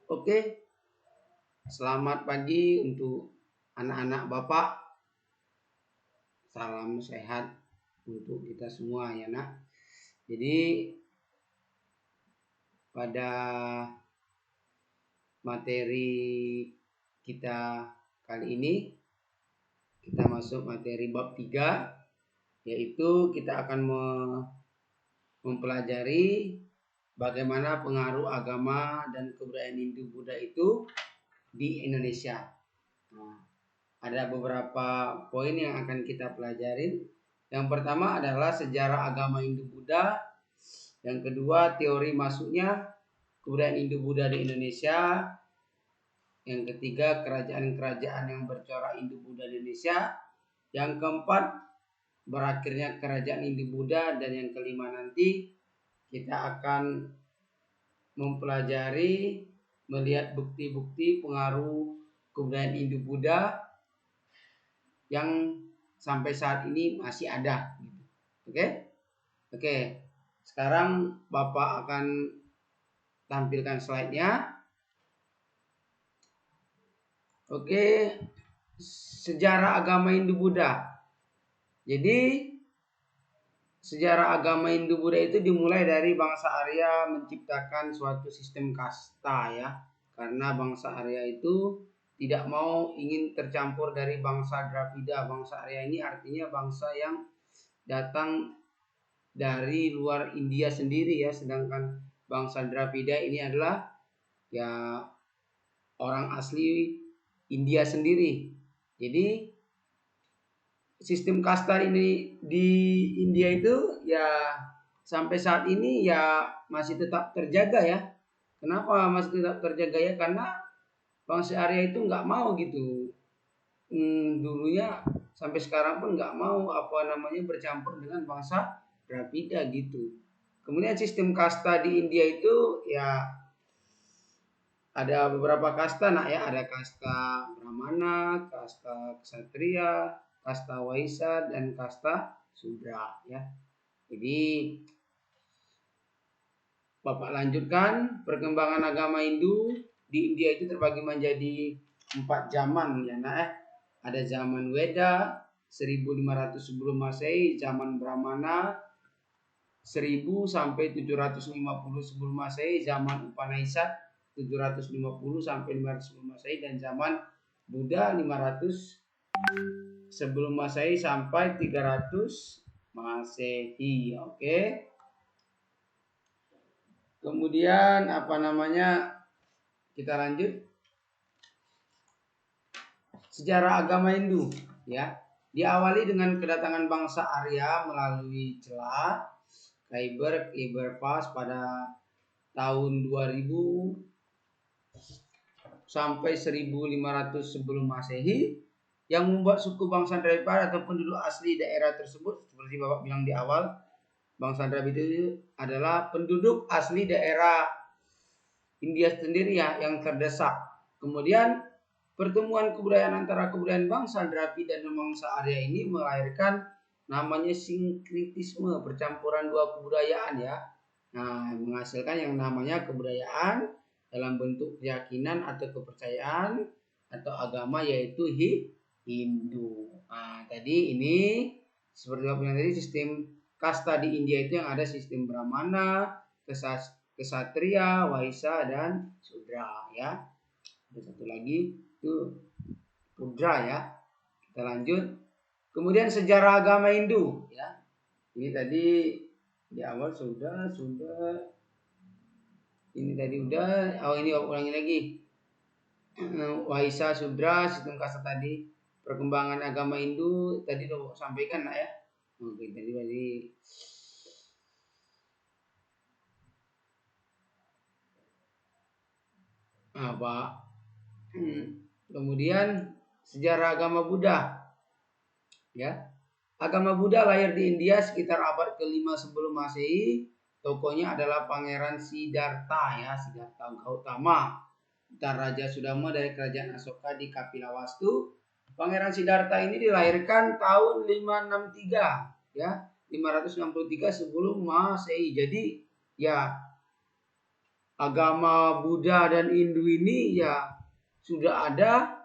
Oke, selamat pagi untuk anak-anak Bapak. Salam sehat untuk kita semua ya nak. Jadi pada materi kita kali ini kita masuk materi bab 3, yaitu kita akan mempelajari bagaimana pengaruh agama dan kebudayaan Hindu-Buddha itu di Indonesia. Nah, ada beberapa poin yang akan kita pelajarin. Yang pertama adalah sejarah agama Hindu-Buddha. Yang kedua, teori masuknya kebudayaan Hindu-Buddha di Indonesia. Yang ketiga, kerajaan-kerajaan yang bercorak Hindu-Buddha di Indonesia. Yang keempat, berakhirnya kerajaan Hindu-Buddha. Dan yang kelima nanti kita akan mempelajari, melihat bukti-bukti pengaruh kebudayaan Hindu-Buddha yang sampai saat ini masih ada. Oke. Sekarang Bapak akan tampilkan slide-nya. Oke, sejarah agama Hindu-Buddha. Jadi sejarah agama Hindu-Buddha itu dimulai dari bangsa Arya menciptakan suatu sistem kasta ya. Karena bangsa Arya itu tidak mau ingin tercampur dari bangsa Dravida. Bangsa Arya ini artinya bangsa yang datang dari luar India sendiri ya. Sedangkan bangsa Dravida ini adalah ya orang asli India sendiri. Jadi sistem kasta ini di India itu ya sampai saat ini ya masih tetap terjaga ya. Kenapa masih tetap terjaga ya? Karena bangsa Arya itu nggak mau gitu. Dulunya sampai sekarang pun nggak mau bercampur dengan bangsa Dravida gitu. Kemudian sistem kasta di India itu ya ada beberapa kasta nak ya. Ada kasta Brahmana, kasta Ksatria, kasta Waisya, dan kasta Sudra ya. Jadi Bapak lanjutkan, perkembangan agama Hindu di India itu terbagi menjadi 4 zaman ya nak. Ada zaman Weda 1500 sebelum Masehi, zaman Brahmana 1000 sampai 750 sebelum Masehi, zaman Upanishad 750 sampai 500 sebelum Masehi, dan zaman Buddha 500 sebelum Masehi sampai 300 Masehi. Oke. Kemudian kita lanjut. Sejarah agama Hindu ya. Diawali dengan kedatangan bangsa Arya melalui Celah, Khyber Pass pada tahun 2000 sampai 1500 sebelum Masehi, yang membuat suku bangsa Dravidia atau penduduk asli daerah tersebut, seperti Bapak bilang di awal, bangsa Dravidia itu adalah penduduk asli daerah India sendiri ya, yang terdesak. Kemudian pertemuan kebudayaan antara kebudayaan bangsa Dravida dan bangsa Arya ini melahirkan namanya sinkritisme, percampuran dua kebudayaan ya. Nah, menghasilkan yang namanya kebudayaan dalam bentuk keyakinan atau kepercayaan atau agama, yaitu Hindu. Nah, tadi ini seperti apa yang tadi, sistem kasta di India itu yang ada sistem Brahmana, Ksatria, Waisya, dan Sudra ya. Ada satu lagi itu Pudra ya. Kita lanjut. Kemudian sejarah agama Hindu ya. Ini tadi di awal sudah. Ini tadi udah. Oh, ini ulangi lagi. Waisya, Sudra, sistem kasta tadi. Perkembangan agama Hindu tadi udah sampaikan nak ya. Oke, tadi apa? Kemudian sejarah agama Buddha ya. Agama Buddha lahir di India sekitar abad ke-5 sebelum Masehi. Tokohnya adalah Pangeran Siddhartha ya, Siddhartha Gautama, putra Raja Sudama dari kerajaan Asoka di Kapilavastu. Pangeran Siddhartha ini dilahirkan tahun 563 ya, 563 sebelum Masehi. Jadi ya agama Buddha dan Hindu ini ya sudah ada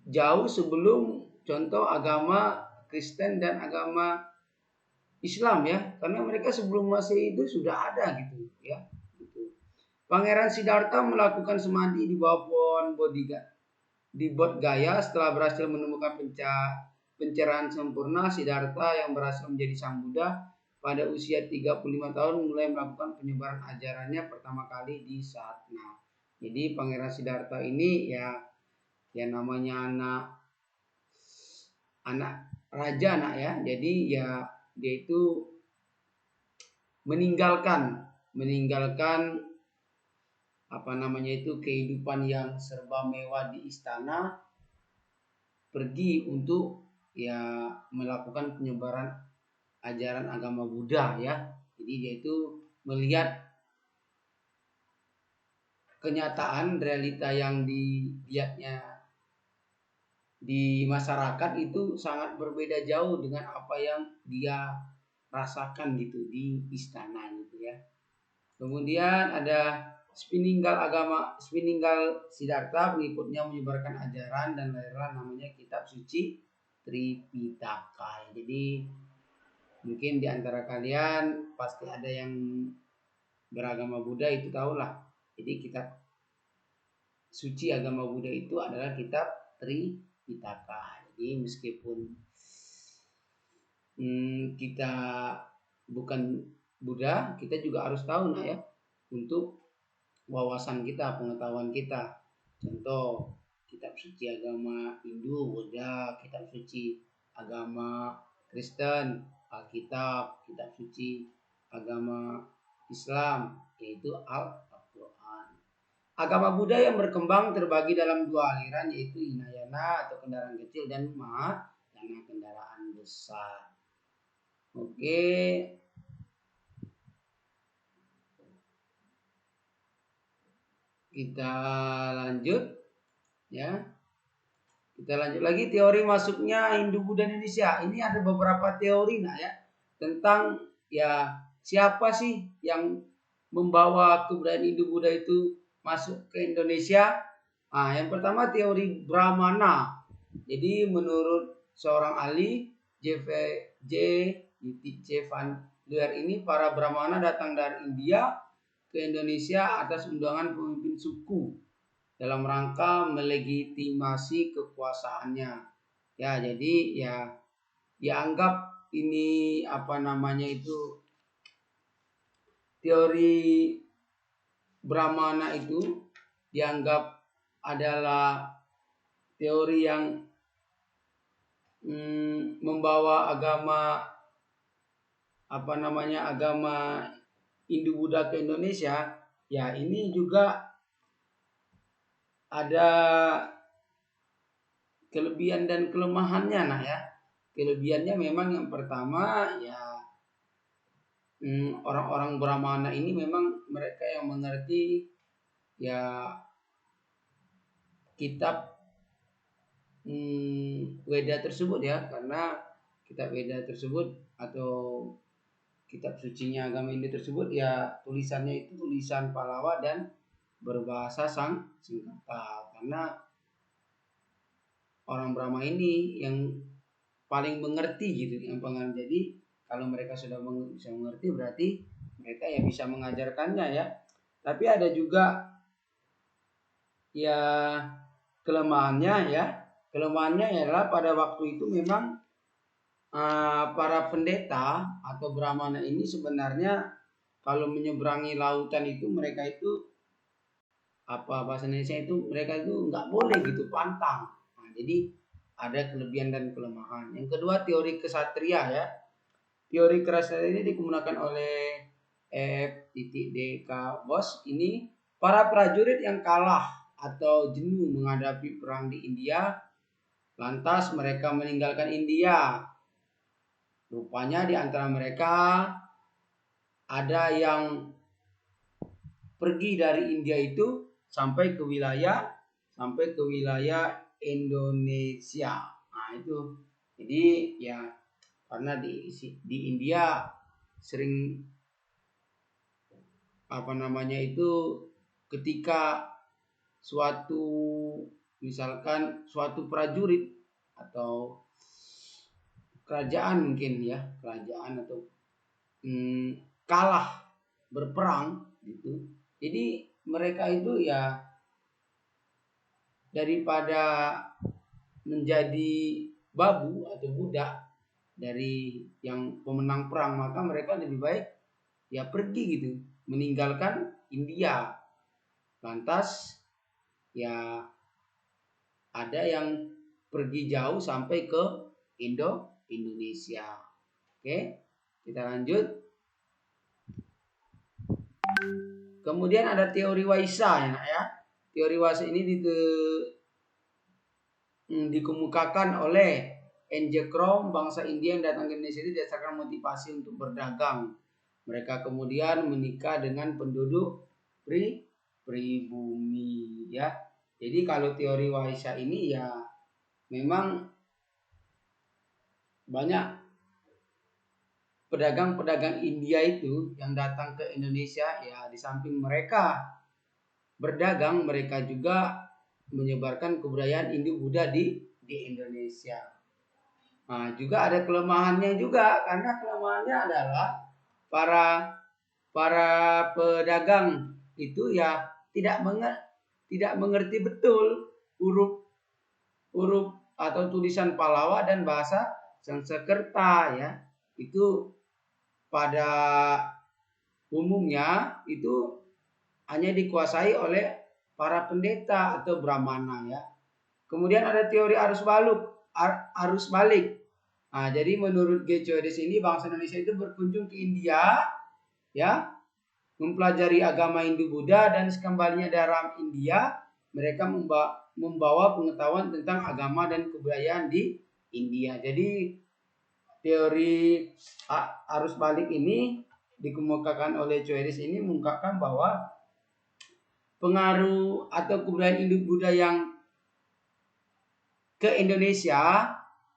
jauh sebelum contoh agama Kristen dan agama Islam ya, karena mereka sebelum Masehi itu sudah ada gitu ya. Gitu. Pangeran Siddhartha melakukan samadhi di bawah pohon Bodhika di Bodh Gaya setelah berhasil menemukan pencerahan sempurna. Siddhartha yang berhasil menjadi Sang Buddha pada usia 35 tahun mulai melakukan penyebaran ajarannya pertama kali di Satna. Jadi Pangeran Siddhartha ini ya namanya anak raja ya. Jadi ya dia itu meninggalkan kehidupan yang serba mewah di istana, pergi untuk ya melakukan penyebaran ajaran agama Buddha ya. Jadi dia itu melihat kenyataan realita yang dilihatnya di masyarakat itu sangat berbeda jauh dengan apa yang dia rasakan gitu di istana gitu ya. Kemudian ada sepeninggal Siddhartha, pengikutnya menyebarkan ajaran dan lahirlah namanya kitab suci Tripitaka. Jadi mungkin di antara kalian pasti ada yang beragama Buddha itu tahulah. Jadi kitab suci agama Buddha itu adalah kitab Tripitaka. Jadi meskipun kita bukan Buddha, kita juga harus tahu ya untuk wawasan kita, pengetahuan kita. Contoh kitab suci agama Hindu, Buddha, kitab suci agama Kristen, Alkitab, kitab suci agama Islam, yaitu Al-Quran. Agama Buddha yang berkembang terbagi dalam dua aliran, yaitu Hinayana atau kendaraan kecil dan Mahayana kendaraan besar. Oke. Kita lanjut ya. Kita lanjut lagi teori masuknya Hindu Buddha Indonesia. Ini ada beberapa teori ya tentang ya siapa sih yang membawa kebudayaan Hindu Buddha itu masuk ke Indonesia. Nah, yang pertama teori Brahmana. Jadi menurut seorang ahli J. Van Leer ini, para Brahmana datang dari India ke Indonesia atas undangan pemimpin suku dalam rangka melegitimasi kekuasaannya. Ya, jadi ya dianggap ini teori Brahmana itu dianggap adalah teori yang membawa agama Hindu Buddha ke Indonesia. Ya, ini juga ada kelebihan dan kelemahannya ya. Kelebihannya memang yang pertama ya orang-orang Brahmana ini memang mereka yang mengerti ya kitab Weda tersebut ya, karena kitab Weda tersebut atau kitab sucinya agama Hindu tersebut ya tulisannya itu tulisan Pallava dan berbahasa Sanskerta, karena orang Brahma ini yang paling mengerti gitu yang pengen. Jadi kalau mereka sudah bisa mengerti berarti mereka ya bisa mengajarkannya ya. Tapi ada juga ya kelemahannya ya. Kelemahannya adalah pada waktu itu memang para pendeta atau Brahmana ini sebenarnya kalau menyeberangi lautan itu mereka itu bahasa Indonesia itu mereka itu nggak boleh gitu pantang. Nah, jadi ada kelebihan dan kelemahan. Yang kedua teori kesatria ya. Teori kesatria ini digunakan oleh F.D.K. Bos. Ini para prajurit yang kalah atau jenuh menghadapi perang di India, lantas mereka meninggalkan India. Rupanya di antara mereka ada yang pergi dari India itu sampai ke wilayah Indonesia. Nah, itu. Jadi ya karena di India sering apa namanya itu, ketika suatu misalkan suatu prajurit atau kerajaan mungkin ya, kerajaan atau kalah berperang gitu. Jadi mereka itu ya daripada menjadi babu atau budak dari yang pemenang perang, maka mereka lebih baik ya pergi gitu, meninggalkan India. Lantas ya ada yang pergi jauh sampai ke Indonesia. Oke, kita lanjut. Kemudian ada teori Waisa ya. Teori Waisa ini dikemukakan oleh N.J. Krom, bangsa India yang datang ke Indonesia itu didasarkan motivasi untuk berdagang. Mereka kemudian menikah dengan penduduk pribumi ya. Jadi kalau teori Waisa ini ya memang banyak pedagang-pedagang India itu yang datang ke Indonesia, ya di samping mereka berdagang, mereka juga menyebarkan kebudayaan Hindu-Buddha di Indonesia. Nah, juga ada kelemahannya juga, karena kelemahannya adalah para pedagang itu ya tidak mengerti betul huruf atau tulisan Pallawa dan bahasa Sanskerta ya. Itu pada umumnya itu hanya dikuasai oleh para pendeta atau brahmana ya. Kemudian ada teori arus balik. Nah, jadi menurut George di sini bangsa Indonesia itu berkunjung ke India ya, mempelajari agama Hindu-Buddha, dan sekembalinya dari India mereka membawa pengetahuan tentang agama dan kebudayaan di India. Jadi teori arus balik ini dikemukakan oleh Choeris ini mengungkapkan bahwa pengaruh atau kebudayaan Hindu-Buddha yang ke Indonesia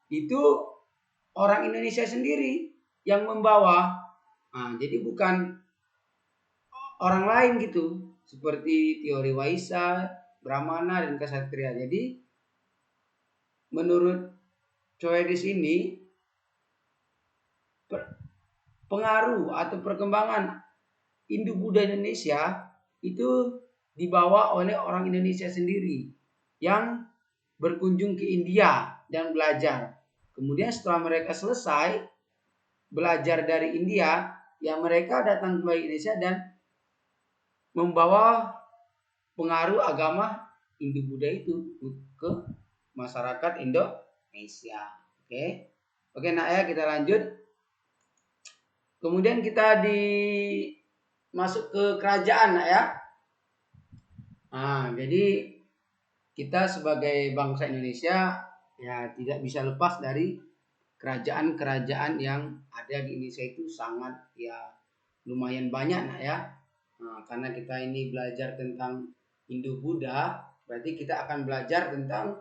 itu orang Indonesia sendiri yang membawa. Nah, jadi bukan orang lain gitu, seperti teori Waisa, Brahmana, dan Ksatria. Jadi menurut Choeris ini pengaruh atau perkembangan Hindu-Buddha Indonesia itu dibawa oleh orang Indonesia sendiri yang berkunjung ke India dan belajar. Kemudian setelah mereka selesai belajar dari India, ya mereka datang ke Indonesia dan membawa pengaruh agama Hindu-Buddha itu ke masyarakat Indonesia. Oke, nah ya kita lanjut. Kemudian kita masuk ke kerajaan ya. Nah, jadi kita sebagai bangsa Indonesia ya tidak bisa lepas dari kerajaan-kerajaan yang ada di Indonesia. Itu sangat ya lumayan banyak nah ya. Nah, karena kita ini belajar tentang Hindu-Buddha, berarti kita akan belajar tentang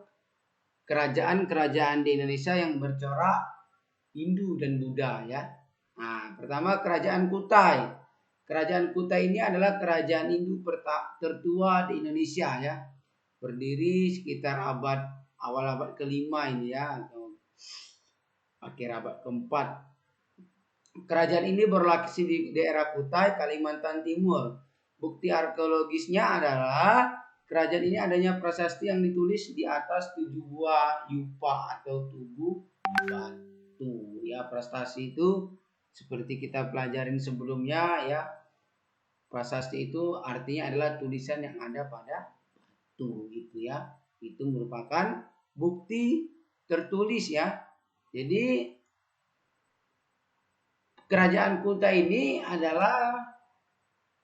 kerajaan-kerajaan di Indonesia yang bercorak Hindu dan Buddha ya. Nah, pertama Kerajaan Kutai. Kerajaan Kutai ini adalah kerajaan Hindu tertua di Indonesia ya. Berdiri sekitar awal abad ke-5 ini ya, atau akhir abad ke-4. Kerajaan ini berlokasi di daerah Kutai, Kalimantan Timur. Bukti arkeologisnya adalah kerajaan ini adanya prasasti yang ditulis di atas 7 buah yupa atau tugu batu. Ya, prasasti itu seperti kita pelajarin sebelumnya ya. Prasasti itu artinya adalah tulisan yang ada pada batu gitu ya. Itu merupakan bukti tertulis ya. Jadi Kerajaan Kutai ini adalah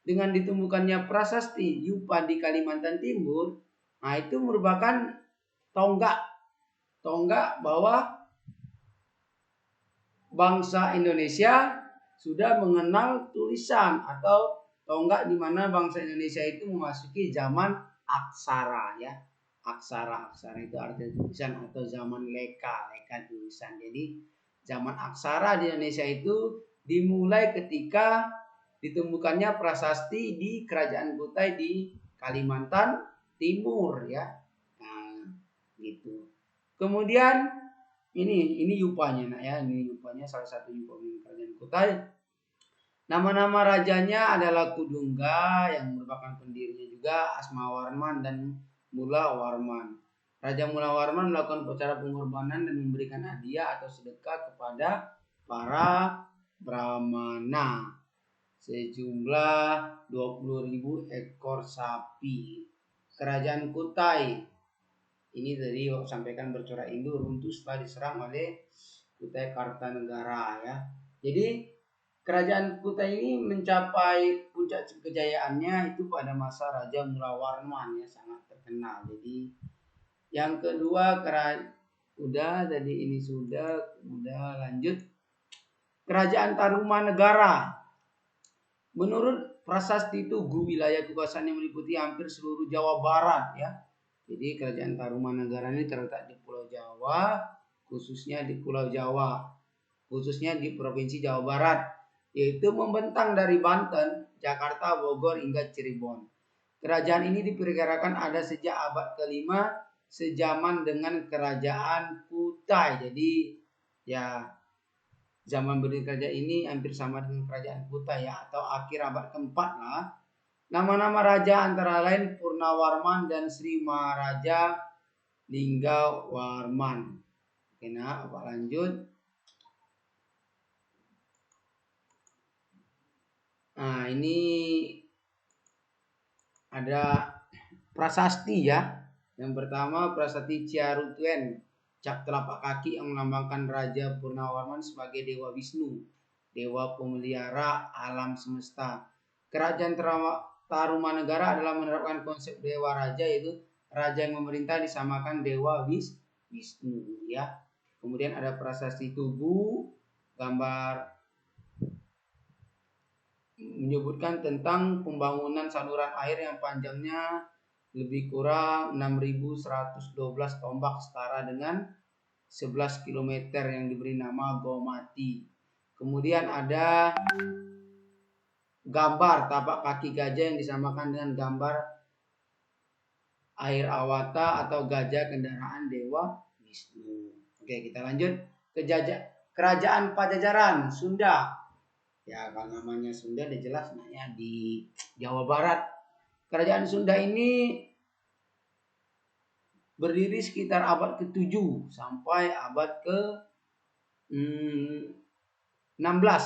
dengan ditemukannya prasasti yupa di Kalimantan Timur, nah itu merupakan tonggak bahwa bangsa Indonesia sudah mengenal tulisan, atau tonggak di mana bangsa Indonesia itu memasuki zaman aksara ya. Aksara itu artinya tulisan, atau zaman leka tulisan. Jadi zaman aksara di Indonesia itu dimulai ketika ditemukannya prasasti di Kerajaan Kutai di Kalimantan Timur ya. Nah, gitu. Kemudian ini yupanya ya, ini yupanya salah satu yupa Kerajaan Kutai. Nama-nama rajanya adalah Kudungga yang merupakan pendirinya juga Asmawarman dan Mulawarman. Raja Mulawarman melakukan upacara pengorbanan dan memberikan hadiah atau sedekah kepada para brahmana sejumlah 20.000 ekor sapi. Kerajaan Kutai ini tadi sampaikan bercorak Indo runtuh setelah diserang oleh Kutai Kartanegara ya. Jadi Kerajaan Kutai ini mencapai puncak kejayaannya itu pada masa Raja Mulawarman ya, sangat terkenal. Jadi yang kedua udah tadi ini sudah lanjut Kerajaan Tarumanegara. Menurut prasasti Tugu, wilayah kekuasaan yang meliputi hampir seluruh Jawa Barat ya. Jadi Kerajaan Tarumanegara ini terletak di Pulau Jawa, khususnya di Pulau Jawa, khususnya di Provinsi Jawa Barat, yaitu membentang dari Banten, Jakarta, Bogor hingga Cirebon. Kerajaan ini diperkirakan ada sejak abad ke-5 sejaman dengan Kerajaan Kutai. Jadi ya zaman berdiri kerajaan ini hampir sama dengan Kerajaan Kutai ya, atau akhir abad ke-4 lah. Nama-nama raja antara lain Purnawarman dan Sri Maharaja Linggawarman. Oke, nah, lanjut. Nah, ini ada prasasti ya. Yang pertama prasasti Ciarutuen, cap telapak kaki yang melambangkan Raja Purnawarman sebagai Dewa Wisnu, dewa pemelihara alam semesta. Kerajaan Tarumanegara adalah menerapkan konsep dewa raja, yaitu raja yang memerintah disamakan Dewa Wisnu ya. Kemudian ada prasasti Tugu, gambar menyebutkan tentang pembangunan saluran air yang panjangnya lebih kurang 6.112 tombak setara dengan 11 km yang diberi nama Gomati. Kemudian ada gambar tapak kaki gajah yang disamakan dengan gambar air awata atau gajah kendaraan Dewa Wisnu. Oke, kita lanjut ke Kerajaan Pajajaran Sunda. Ya, kalau namanya Sunda udah jelas namanya di Jawa Barat. Kerajaan Sunda ini berdiri sekitar abad ke-7 sampai abad ke-16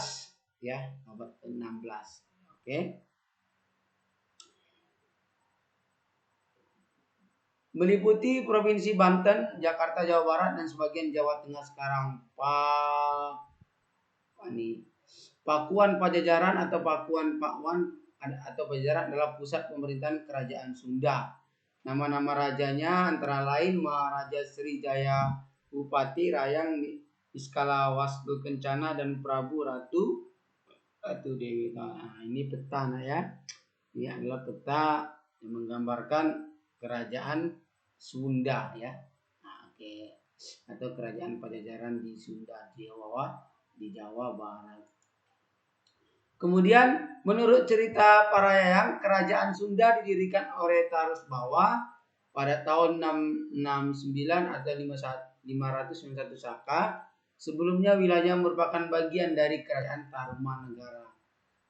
ya, abad ke-16. Oke. Meliputi Provinsi Banten, Jakarta, Jawa Barat dan sebagian Jawa Tengah sekarang. Pakuan Pajajaran atau Pakuan Pakwan atau Pajajaran adalah pusat pemerintahan Kerajaan Sunda. Nama-nama rajanya antara lain Maharaja Srijaya Bupati Rayang Iskala Wastu Kencana dan Prabu Ratu Dewi. Nah, ini peta ya. Ini adalah peta yang menggambarkan Kerajaan Sunda ya. Nah, oke. Atau Kerajaan Pajajaran di Sunda di Jawa Barat. Kemudian menurut cerita Parahyangan, Kerajaan Sunda didirikan oleh Tarus Bawah pada tahun 669 atau 591 Saka. Sebelumnya wilayah merupakan bagian dari Kerajaan Tarumanegara.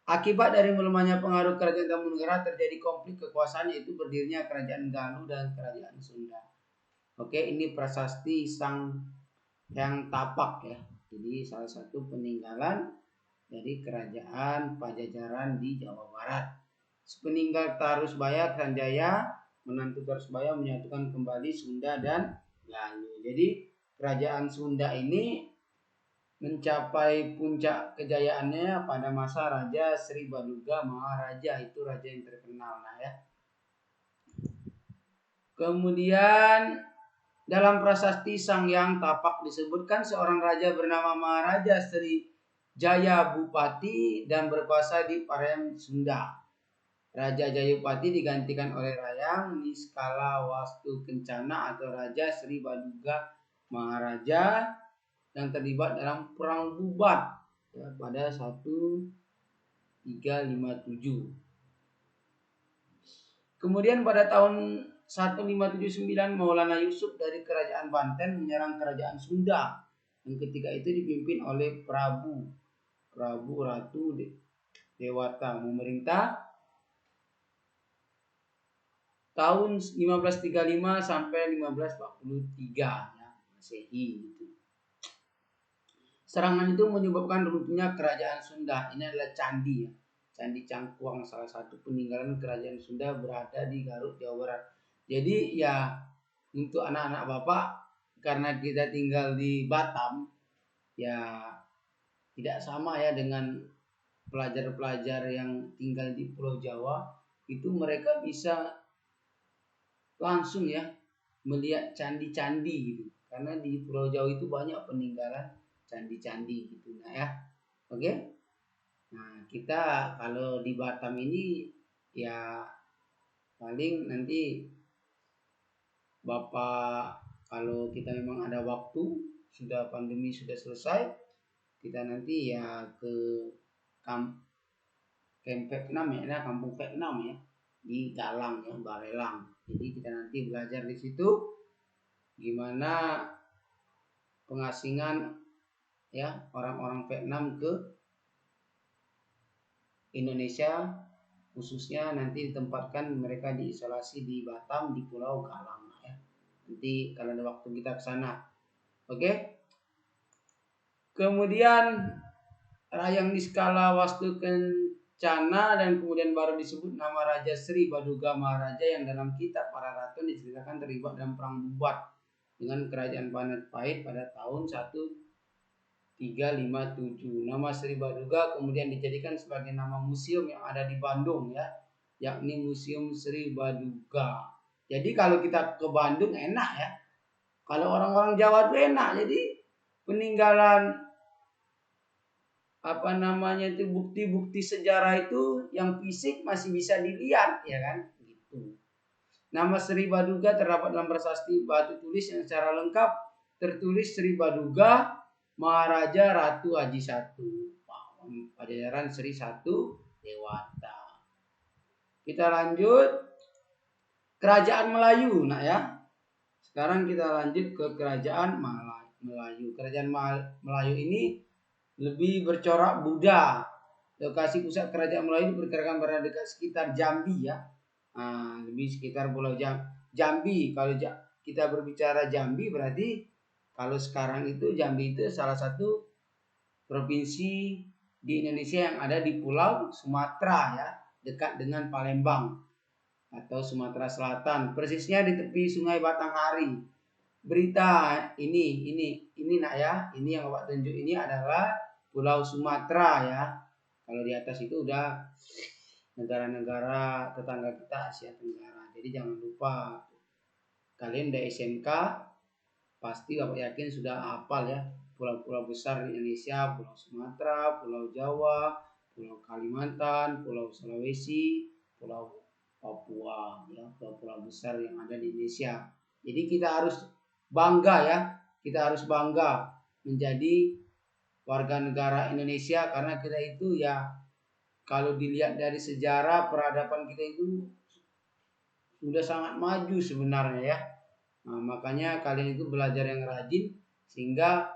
Akibat dari melemahnya pengaruh Kerajaan Tarumanegara terjadi konflik kekuasaan, yaitu berdirinya Kerajaan Galuh dan Kerajaan Sunda. Oke, ini prasasti Sang Hyang Tapak ya. Jadi salah satu peninggalan dari Kerajaan Pajajaran di Jawa Barat. Sepeninggal Tarusbaya, Sanjaya, menantu Tarusbaya menyatukan kembali Sunda dan Galuh. Jadi Kerajaan Sunda ini mencapai puncak kejayaannya pada masa Raja Sri Baduga Maharaja, itu raja yang terkenal nah ya. Kemudian dalam prasasti Sang Hyang Tapak disebutkan seorang raja bernama Maharaja Sri Jaya Bupati dan berkuasa di Parahyangan Sunda. Raja Jayapati digantikan oleh Rayang Niskala Wastu Kencana atau Raja Sri Baduga Maharaja yang terlibat dalam perang Bubat ya, pada 1 1357. Kemudian pada tahun 1579 Maulana Yusuf dari kerajaan Banten menyerang kerajaan Sunda. Yang ketika itu dipimpin oleh Prabu Ratu Dewata, memerintah tahun 1535 sampai 1543 ya, Masehi gitu. Serangan itu menyebabkan runtuhnya kerajaan Sunda. Ini adalah candi ya. Candi Cangkuang, salah satu peninggalan kerajaan Sunda, berada di Garut, Jawa Barat. Jadi ya untuk anak-anak Bapak, karena kita tinggal di Batam, ya tidak sama ya dengan pelajar-pelajar yang tinggal di Pulau Jawa. Itu mereka bisa langsung ya melihat candi-candi gitu. Karena di Pulau Jawa itu banyak peninggalan candi-candi gitu. Nah ya, oke. Nah kita kalau di Batam ini ya paling nanti Bapak, kalau kita memang ada waktu, sudah pandemi sudah selesai, kita nanti ya ke Camp Vietnam ya, Kampung Vietnam ya, di Galang ya, Barelang. Jadi kita nanti belajar di situ gimana pengasingan ya orang-orang Vietnam ke Indonesia, khususnya nanti ditempatkan mereka diisolasi di Batam di Pulau Galang ya. Nanti kalau ada waktu kita ke sana. Oke. Kemudian Rayang Niskala Wastu Kencana dan kemudian baru disebut nama Raja Sri Baduga Maharaja yang dalam kitab Para Ratu diceritakan terlibat dalam perang Bubat dengan kerajaan Majapahit pada tahun 1357. Nama Sri Baduga kemudian dijadikan sebagai nama museum yang ada di Bandung ya, yakni Museum Sri Baduga. Jadi kalau kita ke Bandung enak ya. Kalau orang-orang Jawa itu enak. Jadi peninggalan bukti-bukti sejarah itu yang fisik masih bisa dilihat ya kan gitu. Nama Sri Baduga terdapat dalam prasasti batu tulis yang secara lengkap tertulis Sri Baduga Maharaja Ratu Haji 1 Pajajaran Sri 1 Dewata. Kita lanjut Kerajaan Melayu. Nah ya, sekarang kita lanjut ke Kerajaan Melayu. Kerajaan Melayu ini lebih bercorak Buddha. Lokasi pusat kerajaan Melayu diperkirakan berada dekat sekitar Jambi ya. Nah, lebih sekitar Pulau Jambi. Kalau kita berbicara Jambi berarti kalau sekarang itu Jambi itu salah satu provinsi di Indonesia yang ada di Pulau Sumatera ya, dekat dengan Palembang atau Sumatera Selatan. Persisnya di tepi Sungai Batanghari. Berita ini nak ya, ini yang Bapak tunjuk ini adalah Pulau Sumatera ya. Kalau di atas itu udah negara-negara tetangga kita Asia Tenggara. Jadi jangan lupa, kalian udah SMK pasti Bapak yakin sudah hafal ya pulau-pulau besar di Indonesia, Pulau Sumatera, Pulau Jawa, Pulau Kalimantan, Pulau Sulawesi, Pulau Papua ya, pulau-pulau besar yang ada di Indonesia. Jadi kita harus bangga ya, kita harus bangga menjadi warga negara Indonesia karena kita itu ya kalau dilihat dari sejarah peradaban kita itu sudah sangat maju sebenarnya ya. Nah, makanya kalian itu belajar yang rajin sehingga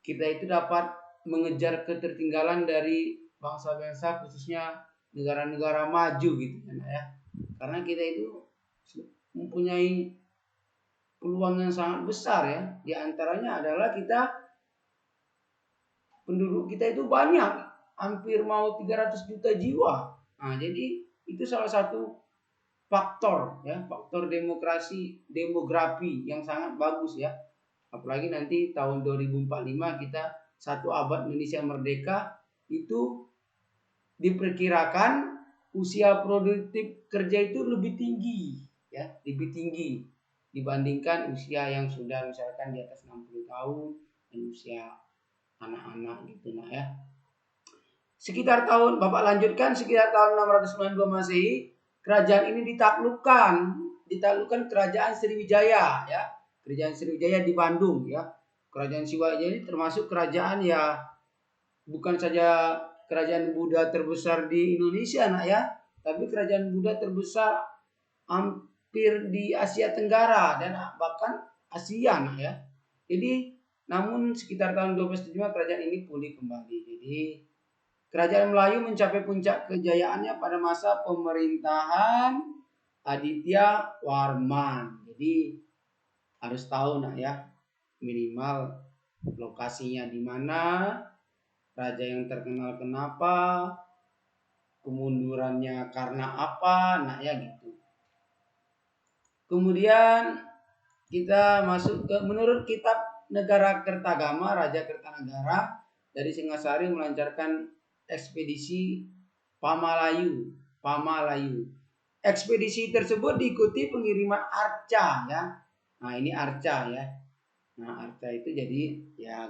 kita itu dapat mengejar ketertinggalan dari bangsa-bangsa khususnya negara-negara maju gitu kan ya. Karena kita itu mempunyai peluang yang sangat besar ya. Di antaranya adalah penduduk kita itu banyak, hampir mau 300 juta jiwa. Nah, jadi itu salah satu faktor ya, faktor demografi yang sangat bagus ya. Apalagi nanti tahun 2045 kita 1 abad Indonesia merdeka, itu diperkirakan usia produktif kerja itu lebih tinggi ya, lebih tinggi dibandingkan usia yang sudah misalkan di atas 60 tahun dan usia anak-anak gitu nah ya. Sekitar tahun Bapak lanjutkan sekitar tahun 692 Masehi, kerajaan ini ditaklukkan kerajaan Sriwijaya ya. Kerajaan Sriwijaya di Bandung ya. Kerajaan Sriwijaya ini termasuk kerajaan ya bukan saja kerajaan Buddha terbesar di Indonesia nak ya, tapi kerajaan Buddha terbesar hampir di Asia Tenggara dan bahkan Asia nak ya. Jadi namun sekitar tahun 1275 kerajaan ini pulih kembali. Jadi kerajaan Melayu mencapai puncak kejayaannya pada masa pemerintahan Aditya Warman. Jadi harus tahu nak ya, minimal lokasinya di mana, raja yang terkenal kenapa, kemundurannya karena apa, nah ya gitu. Kemudian kita masuk ke menurut kitab Negara Kertagama, Raja Kertanegara dari Singasari melancarkan ekspedisi Pamalayu. Ekspedisi tersebut diikuti pengiriman arca ya. Nah, ini arca ya. Nah, arca itu jadi ya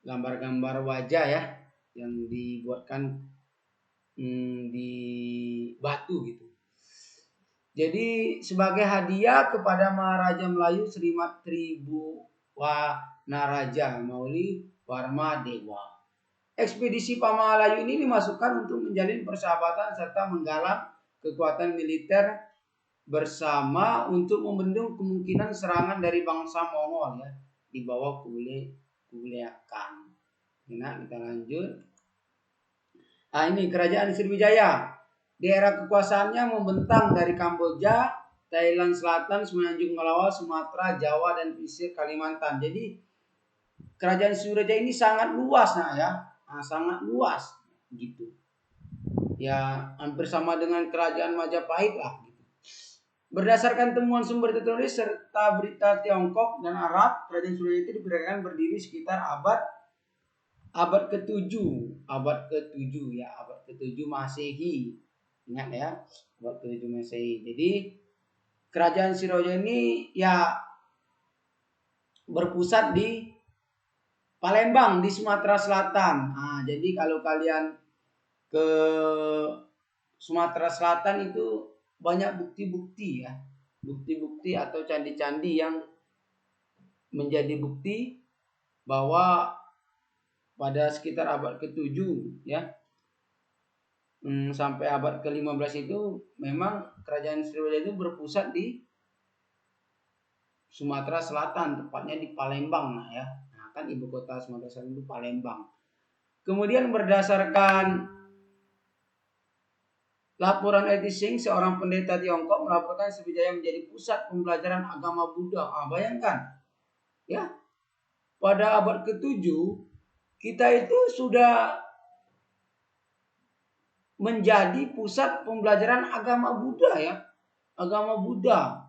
gambar-gambar wajah ya yang dibuatkan di batu gitu. Jadi sebagai hadiah kepada Maharaja Melayu Srimat Tribhuwanaraja Mauli Warma Dewa. Ekspedisi Pamalayu ini dimasukkan untuk menjalin persahabatan serta menggalang kekuatan militer bersama untuk membendung kemungkinan serangan dari bangsa Mongol ya di bawah Kublai Khan. Nah, kita lanjut. Nah, ini kerajaan Sriwijaya. Di era kekuasaannya membentang dari Kamboja, Thailand Selatan, Semenanjung Malaya, Sumatera, Jawa, dan pesisir Kalimantan. Jadi kerajaan Sriwijaya ini sangat luas nah ya. Nah, sangat luas gitu. Ya, hampir sama dengan kerajaan Majapahit lah gitu. Berdasarkan temuan sumber tertulis serta berita Tiongkok dan Arab, kerajaan Sriwijaya itu diperkirakan berdiri sekitar abad ke-7 ya, abad ke-7 Masehi. Ingat ya, abad ke-7 Masehi. Jadi kerajaan Sriwijaya ini ya berpusat di Palembang di Sumatera Selatan. Nah, jadi kalau kalian ke Sumatera Selatan itu banyak bukti-bukti ya. Bukti-bukti atau candi-candi yang menjadi bukti bahwa pada sekitar abad ke-7 ya sampai abad ke-15 itu memang kerajaan Sriwijaya itu berpusat di Sumatera Selatan, tepatnya di Palembang nah ya. Nah, kan ibu kota Sumatera Selatan itu Palembang. Kemudian berdasarkan laporan Eti Singh, seorang pendeta Tiongkok melaporkan Sriwijaya menjadi pusat pembelajaran agama Buddha. Bayangkan ya, pada abad ke-7 kita itu sudah menjadi pusat pembelajaran agama Buddha ya, agama Buddha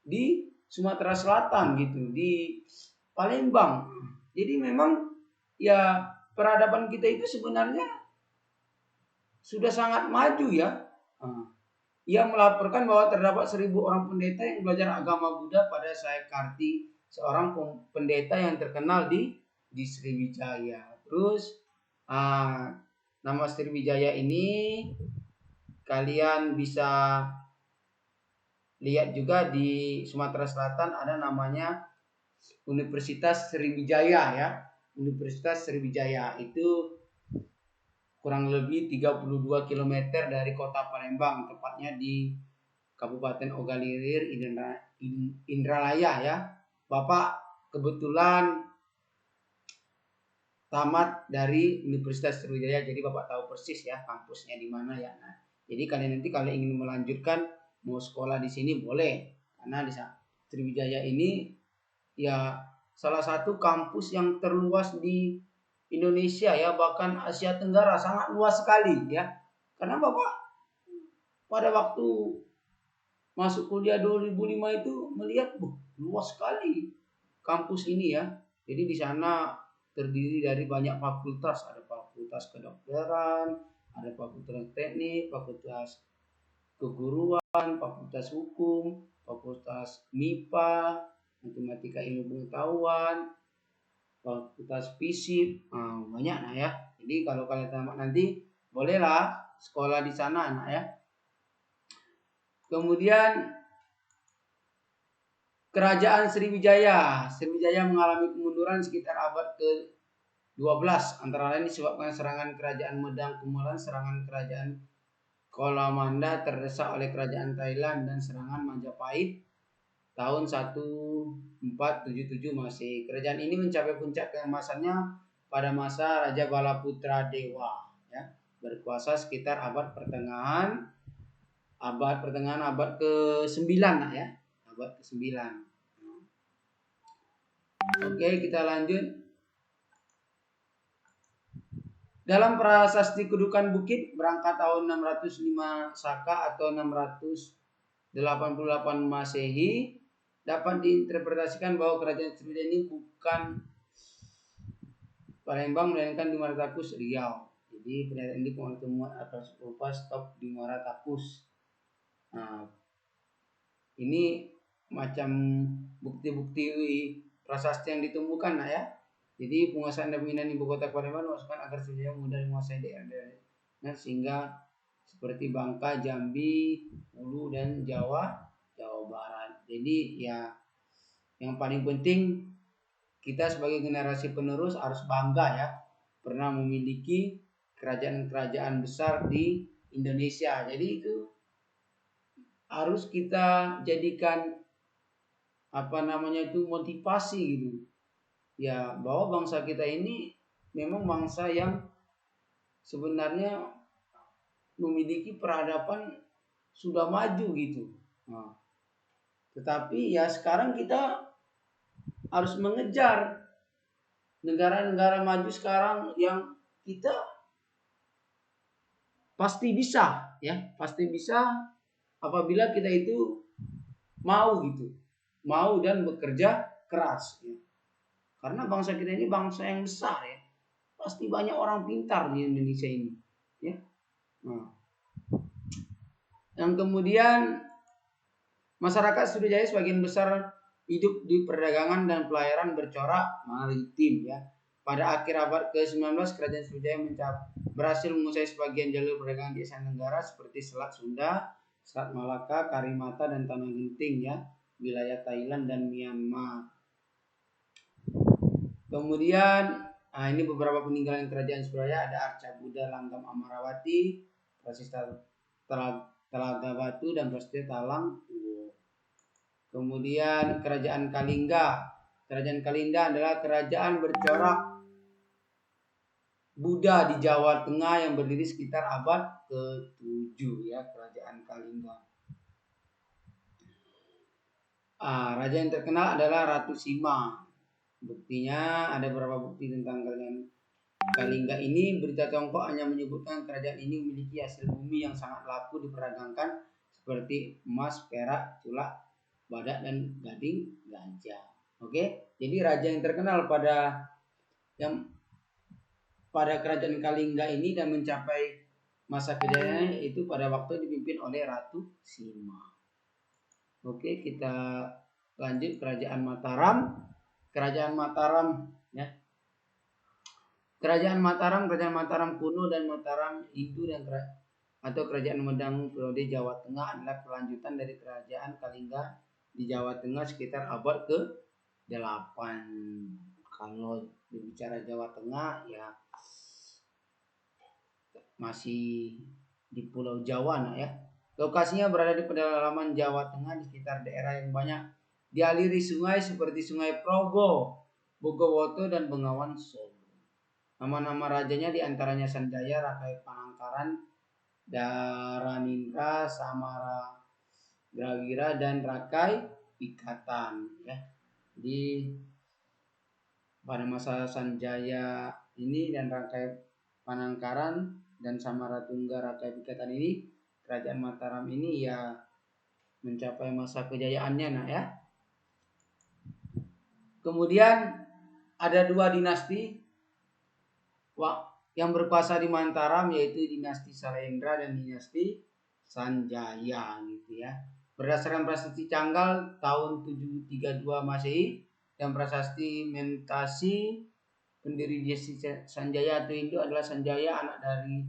di Sumatera Selatan gitu, di Palembang. Jadi memang ya peradaban kita itu sebenarnya sudah sangat maju ya. Ia melaporkan bahwa terdapat 1.000 orang pendeta yang belajar agama Buddha pada Saikarti, seorang pendeta yang terkenal di Sriwijaya. Terus nama Sriwijaya ini kalian bisa lihat juga di Sumatera Selatan ada namanya Universitas Sriwijaya ya. Universitas Sriwijaya itu kurang lebih 32 km dari kota Palembang, tepatnya di Kabupaten Ogalirir, Indralaya ya. Bapak kebetulan tamat dari Universitas Sriwijaya, jadi Bapak tahu persis ya kampusnya di mana ya. Nah, jadi kalian nanti kalau ingin melanjutkan mau sekolah di sini boleh, karena di Sriwijaya ini ya salah satu kampus yang terluas di Indonesia ya, bahkan Asia Tenggara, sangat luas sekali ya. Karena Bapak pada waktu masuk kuliah 2005 itu melihat luas sekali kampus ini ya. Jadi di sana terdiri dari banyak fakultas, ada fakultas kedokteran, ada fakultas teknik, fakultas keguruan, fakultas hukum, fakultas MIPA, matematika ilmu pengetahuan, fakultas fisip, banyak nah ya. Jadi kalau kalian tamat nanti bolehlah sekolah di sana nah ya. Kemudian kerajaan Sriwijaya mengalami kemunduran sekitar abad 12 antara lain disebabkan serangan kerajaan Medang Kumulan, serangan kerajaan Kolamanda terdesak oleh kerajaan Thailand, dan serangan Majapahit tahun 1477 Masehi. Kerajaan ini mencapai puncak keemasannya pada masa Raja Balaputra Dewa, ya, berkuasa sekitar abad pertengahan abad ke-9 ya, abad ke-9. Oke, kita lanjut. Dalam prasasti Kedudukan Bukit berangkat tahun 605 Saka atau 688 Masehi, dapat diinterpretasikan bahwa kerajaan Sriwijaya ini bukan Palembang melainkan di Muara Takus, Riau. Jadi pernyataan ini temuan atau berupa stop di Muara Takus. Nah, ini macam bukti-bukti prasasti yang ditemukan, nah ya. Jadi penguasaan dan pemindahan ibu kota Palembang dimaksudkan agar Sriwijaya mudah menguasai daerah-daerahnya, sehingga seperti Bangka, Jambi, Hulu, dan Jawa Barat. Jadi ya, yang paling penting kita sebagai generasi penerus harus bangga ya pernah memiliki kerajaan-kerajaan besar di Indonesia. Jadi itu harus kita jadikan motivasi gitu. Ya, bahwa bangsa kita ini memang bangsa yang sebenarnya memiliki peradaban sudah maju gitu. Nah, tetapi ya sekarang kita harus mengejar negara-negara maju sekarang yang kita pasti bisa ya, pasti bisa apabila kita itu mau gitu, mau dan bekerja keras ya. Karena bangsa kita ini bangsa yang besar ya, pasti banyak orang pintar di Indonesia ini ya. Nah, yang kemudian masyarakat Sriwijaya sebagian besar hidup di perdagangan dan pelayaran bercorak maritim ya. Pada akhir abad ke-19 kerajaan Sriwijaya berhasil menguasai sebagian jalur perdagangan di Asia Tenggara seperti Selat Sunda, Selat Malaka, Karimata, dan Tanah Genting ya, wilayah Thailand dan Myanmar. Kemudian ini beberapa peninggalan kerajaan Sriwijaya, ada Arca Buddha Langgam Amarawati, Prasista Telaga Batu, dan Prasista Talang. Kemudian kerajaan Kalingga. Kerajaan Kalingga adalah kerajaan bercorak Buddha di Jawa Tengah yang berdiri sekitar abad ke-7 ya, kerajaan Kalingga. Raja yang terkenal adalah Ratu Sima. Buktinya ada beberapa bukti tentang kerajaan Kalingga ini. Berita Tiongkok hanya menyebutkan kerajaan ini memiliki hasil bumi yang sangat laku diperdagangkan seperti emas, perak, culak, badak, dan gading gajah. Oke, jadi raja yang terkenal pada kerajaan Kalingga ini dan mencapai masa kejayaannya itu pada waktu dipimpin oleh Ratu Sima. Oke, kita lanjut kerajaan Mataram. Kerajaan Mataram ya. Kerajaan Mataram kuno dan Mataram Hindu atau kerajaan Medang periode Jawa Tengah adalah kelanjutan dari kerajaan Kalingga di Jawa Tengah sekitar abad ke-8. Kalau berbicara Jawa Tengah ya masih di Pulau Jawa ya. Lokasinya berada di pedalaman Jawa Tengah di sekitar daerah yang banyak dialiri sungai seperti Sungai Progo, Bogowoto, dan Bengawan Solo. Nama-nama rajanya diantaranya Sanjaya, Rakai Panangkaran, Daranindra, Samara Grawira, dan Rakai Pikatan ya. Di pada masa Sanjaya ini dan Rakai Panangkaran dan Samaratungga Rakai Pikatan ini, kerajaan Mataram ini ya mencapai masa kejayaannya ya. Kemudian ada dua dinasti yang berkuasa di Mataram, yaitu dinasti Salendra dan dinasti Sanjaya gitu ya. Berdasarkan prasasti Canggal tahun 732 Masehi dan prasasti Mentasi, pendiri dinasti Sanjaya atau Hindu adalah Sanjaya, anak dari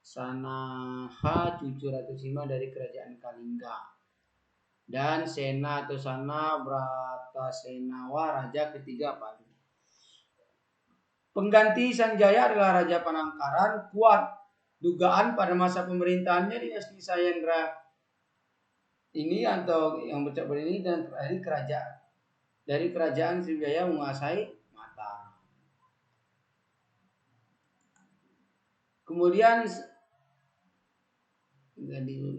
Sanaha, cucu Ratu Sima dari kerajaan Kalingga, dan Sena atau Sana Bratasenawa, raja ketiga Palu. Pengganti Sanjaya adalah Raja Panangkaran. Kuat dugaan pada masa pemerintahannya dinasti Satyendra ini atau yang bercabang ini dan terakhir dari kerajaan Sriwijaya menguasai Mataram. Kemudian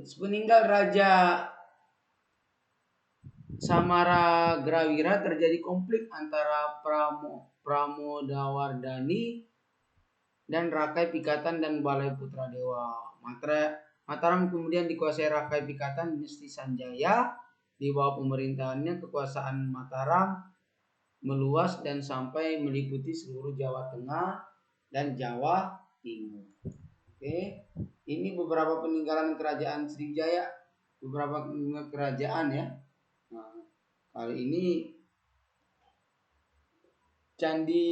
sepeninggal Raja Samaragrawira terjadi konflik antara Pramodawardhani dan Rakai Pikatan dan Balai Putra Dewa. Mataram kemudian dikuasai Rakai Pikatan dinasti Sanjaya. Di bawah pemerintahannya kekuasaan Mataram meluas dan sampai meliputi seluruh Jawa Tengah dan Jawa Timur. Oke, ini beberapa peninggalan kerajaan Sriwijaya, beberapa kerajaan ya. Nah, kali ini Candi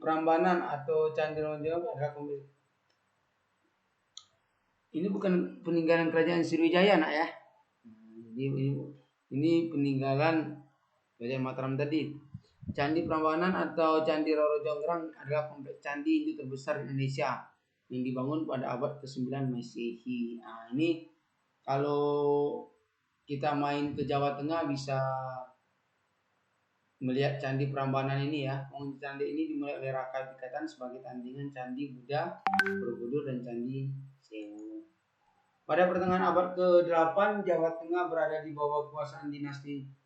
Prambanan atau Candi Lonjong adalah ini bukan peninggalan kerajaan Sriwijaya nak ya. Jadi ini peninggalan kerajaan Mataram tadi. Candi Prambanan atau Candi Roro Jonggrang adalah kompleks candi Hindu terbesar di Indonesia yang dibangun pada abad ke-9 Masehi. Nah, ini kalau kita main ke Jawa Tengah bisa melihat Candi Prambanan ini ya. Candi ini dimulai oleh Rakai Pikatan sebagai tandingan Candi Buddha, Borobudur dan Candi Sewu. Pada pertengahan abad ke-8 Jawa Tengah berada di bawah kekuasaan dinasti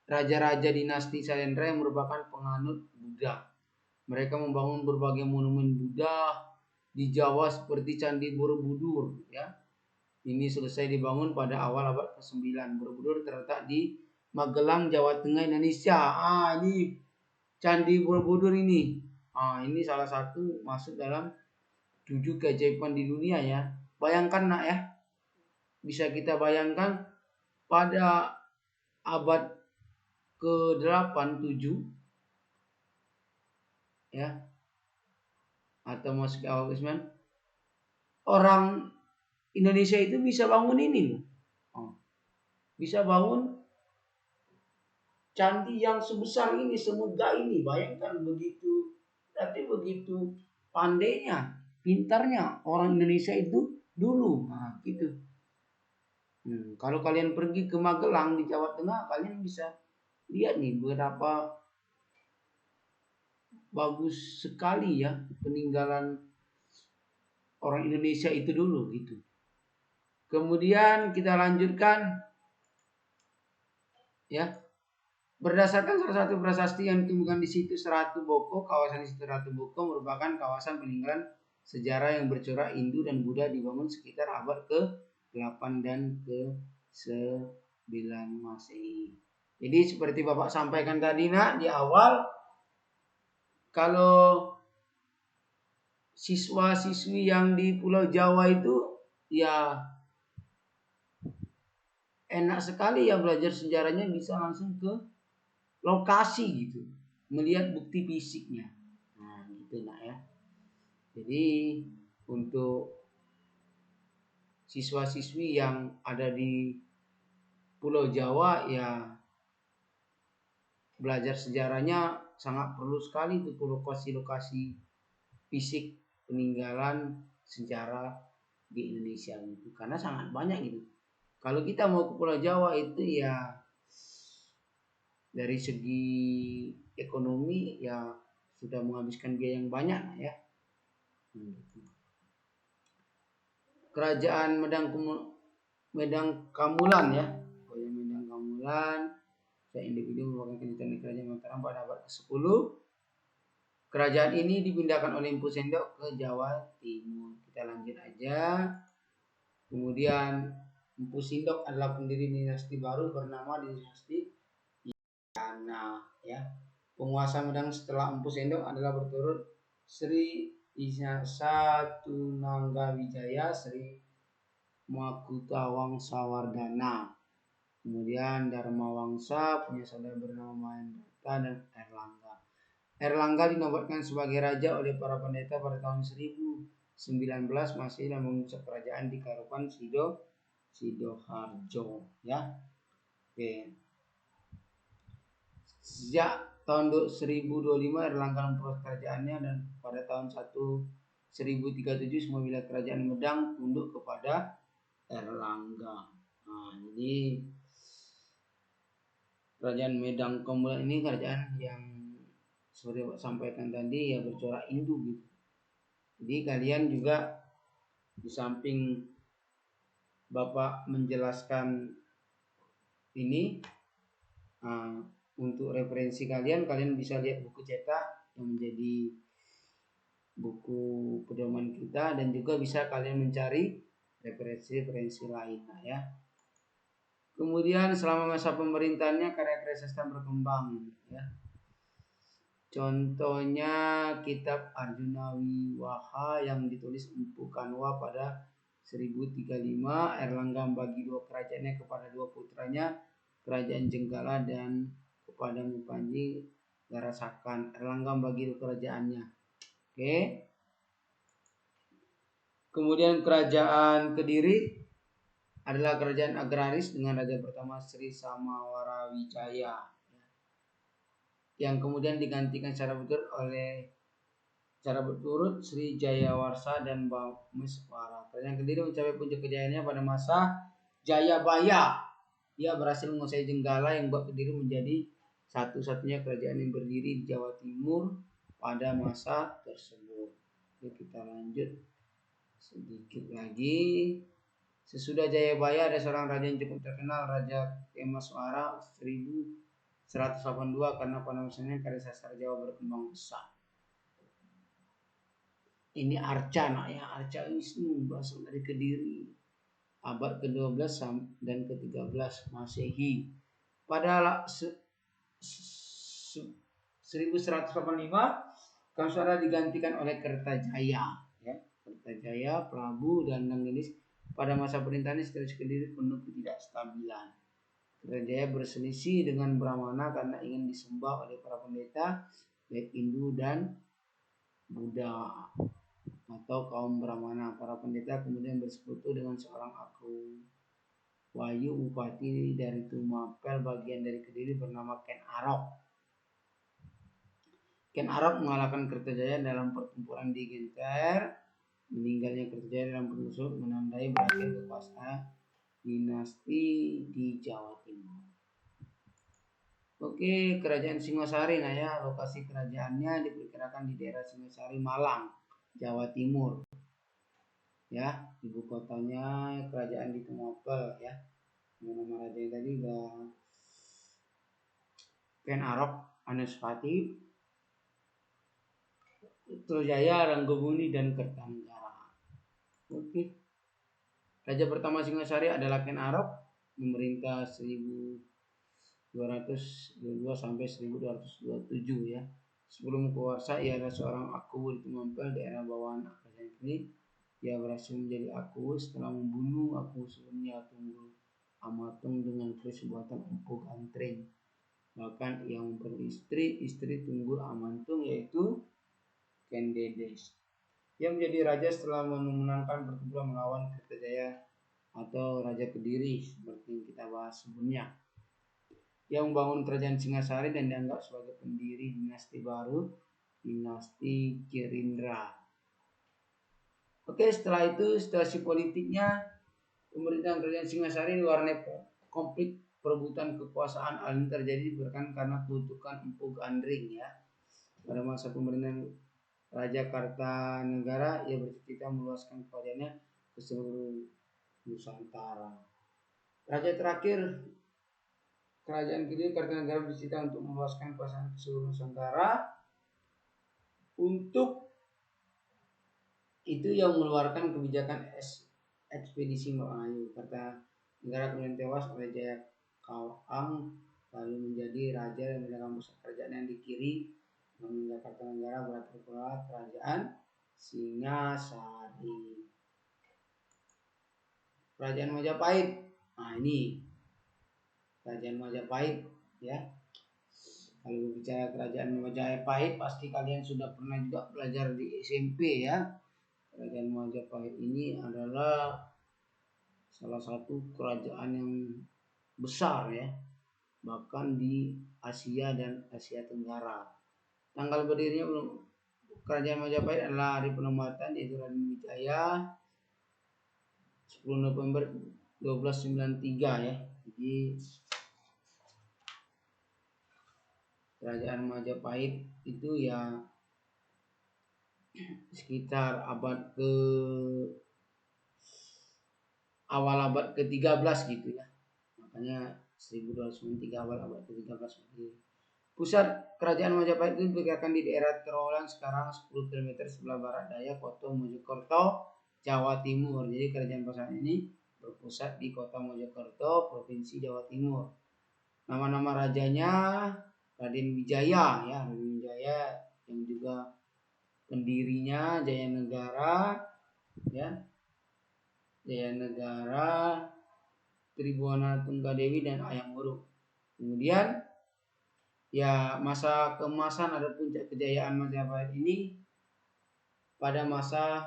Raja-raja dinasti Satyendra yang merupakan penganut Buddha. Mereka membangun berbagai monumen Buddha di Jawa seperti Candi Borobudur ya. Ini selesai dibangun pada awal abad ke-9. Borobudur terletak di Magelang, Jawa Tengah, Indonesia. Ini Candi Borobudur ini. Ini salah satu masuk dalam 7 keajaiban di dunia ya. Bayangkan nak ya. Bisa kita bayangkan pada abad ke-8, 7 ya. Atau masuk ke awal ke-9. Orang Indonesia itu bisa bangun ini loh. Bisa bangun candi yang sebesar ini, semegah ini. Bayangkan begitu. Berarti begitu pandainya, pintarnya orang Indonesia itu dulu. Nah, gitu. Kalau kalian pergi ke Magelang di Jawa Tengah, kalian bisa lihat nih berapa bagus sekali ya peninggalan orang Indonesia itu dulu gitu. Kemudian kita lanjutkan ya. Berdasarkan salah satu prasasti yang ditemukan di situs Ratu Boko, kawasan situs Ratu Boko merupakan kawasan peninggalan sejarah yang bercorak Hindu dan Buddha dibangun sekitar abad ke-8 dan ke-9 Masehi. Jadi seperti Bapak sampaikan tadi nak di awal, kalau siswa-siswi yang di Pulau Jawa itu ya enak sekali ya belajar sejarahnya, bisa langsung ke lokasi gitu, melihat bukti fisiknya. Nah, gitu nak ya. Jadi untuk siswa-siswi yang ada di Pulau Jawa ya belajar sejarahnya sangat perlu sekali itu ke lokasi-lokasi fisik peninggalan sejarah di Indonesia gitu, karena sangat banyak gitu. Kalau kita mau ke Pulau Jawa itu ya dari segi ekonomi ya sudah menghabiskan biaya yang banyak ya. Kerajaan Medang Kamulan ya. Medang Kamulan individu merupakan kedutaan kerajaan Mataram pada abad ke-10. Kerajaan ini dipindahkan oleh Empu Sendok ke Jawa Timur. Kita lanjut aja. Kemudian Empu Sindok adalah pendiri dinasti baru bernama dinasti Yana ya. Penguasa Medang setelah Empu Sendok adalah berturut Sri Satunanggawijaya, Sri Makutawangsawardhana. Kemudian Dharma Wangsa punya saudara bernama Mahendrata dan Erlangga. Erlangga dinobatkan sebagai raja oleh para pendeta pada tahun 1019 Masehi dan memutuskan kerajaan di Karupan Sidoarjo ya. Oke. Sejak tahun 1025 Erlangga memperluas kerajaannya, dan pada tahun 1037 semua wilayah kerajaan Medang tunduk kepada Erlangga. Nah, jadi kerajaan Medang Kombulan ini kerajaan yang seperti Pak sampaikan tadi ya bercorak Hindu gitu. Jadi kalian juga di samping Bapak menjelaskan ini, untuk referensi kalian bisa lihat buku cetak yang menjadi buku pedoman kita, dan juga bisa kalian mencari referensi lain ya. Kemudian selama masa pemerintahannya karya-karya sastra berkembang ya. Contohnya kitab Arjuna Wiwaha yang ditulis Empu Kanwa pada 1035. Erlangga membagi dua kerajaannya kepada dua putranya, Kerajaan Jenggala dan kepada Mupanji Garasakan. Erlangga membagi dua kerajaannya. Oke. Kemudian kerajaan Kediri adalah kerajaan agraris dengan raja pertama Sri Samawarawijaya, yang kemudian digantikan secara berturut Sri Jayawarsa dan Bameswara. Kerajaan Kediri mencapai puncak kejayaannya pada masa Jayabaya. Ia berhasil menguasai Jenggala yang membuat Kediri menjadi satu-satunya kerajaan yang berdiri di Jawa Timur pada masa tersebut. Oke, kita lanjut sedikit lagi. Sesudah Jayabaya ada seorang raja yang cukup terkenal, Raja Kemaswara 1182, karena pada masanya karya sastra Jawa berkembang besar. Ini Arca ya, Arca Wisnu berasal dari Kediri, abad ke-12 dan ke-13 Masehi. Pada 1185 Kamsara digantikan oleh Kertajaya ya. Kertajaya, Prabu dan Nanggenis. Pada masa pemerintahan situasi Kediri penuh ketidakstabilan. Kerajaan berselisih dengan Brahmana karena ingin disembah oleh para pendeta baik Hindu dan Buddha atau kaum Brahmana. Para pendeta kemudian bersekutu dengan seorang Aku Wayu, bupati dari Tumapel bagian dari Kediri bernama Ken Arok. Ken Arok mengalahkan Kertajaya dalam pertempuran di Genter. Meninggalnya Kertajaya dalam pertempuran menandai berakhir kekuasaan dinasti di Jawa Timur. Oke, kerajaan Singosari ya, lokasi kerajaannya diperkirakan di daerah Singosari, Malang, Jawa Timur. Ya, ibu kotanya kerajaan di Tumapel ya. Nama raja tadi udah Ken Arok, Anuspati, Trojaya, Ranggabuni dan Kertanegara. Oke. Raja pertama Singosari adalah Ken Arok, memerintah 1222 sampai 1227 ya. Sebelum kuasa ia adalah seorang Aku di Tumapel, daerah bawahan kerajaan ini. Ia berhasil menjadi Aku setelah membunuh Aku sebelumnya Tunggul Amatung dengan keris buatan Empu Gantring. Bahkan ia mempunyai istri Tunggul Amantung yaitu Ken Dedes. Ia menjadi raja setelah memenangkan pertempuran melawan Kertajaya atau Raja Kediri seperti yang kita bahas sebelumnya. Ia membangun kerajaan Singasari dan dianggap sebagai pendiri dinasti baru, dinasti Girindra. Oke, setelah itu situasi politiknya pemerintahan kerajaan Singasari diwarnai konflik perebutan kekuasaan. Hal ini terjadi karena kutukan Empu Gandring ya. Pada masa pemerintahan Raja Kartanegara, ia bercita-cita meluaskan kerajaannya ke seluruh Nusantara. Raja terakhir Kerajaan Kediri, Kartanegara, bercita untuk meluaskan kekuasaan ke seluruh Nusantara. Untuk itu yang mengeluarkan kebijakan ekspedisi Melayu. Kartanegara kemudian tewas oleh Jaya Kawang, lalu menjadi raja dan memegang pusat kerajaan yang di kiri. Meninggal Kartanegara berakhir pula kerajaan Singasari. Kerajaan Majapahit. Nah ini Kerajaan Majapahit ya. Kalau berbicara kerajaan Majapahit pasti kalian sudah pernah juga belajar di SMP ya. Kerajaan Majapahit ini adalah salah satu kerajaan yang besar ya. Bahkan di Asia dan Asia Tenggara. Tanggal berdirinya Kerajaan Majapahit adalah hari penempatan yaitu Raden Wijaya 10 November 1293 ya. Jadi Kerajaan Majapahit itu ya sekitar awal abad ke-13 gitu ya. Makanya 1203 awal abad ke-13. Pusat Kerajaan Majapahit itu diperkirakan di daerah Trowulan sekarang 10 km sebelah barat daya kota Mojokerto, Jawa Timur. Jadi kerajaan pusat ini berpusat di kota Mojokerto, Provinsi Jawa Timur. Nama-nama rajanya Raden Wijaya ya, Raden Wijaya yang juga pendirinya Jayanegara ya. Jayanegara, Tribhuwana Tunggadewi dan Hayam Wuruk. Kemudian ya masa keemasan ada puncak kejayaan Majapahit ini pada masa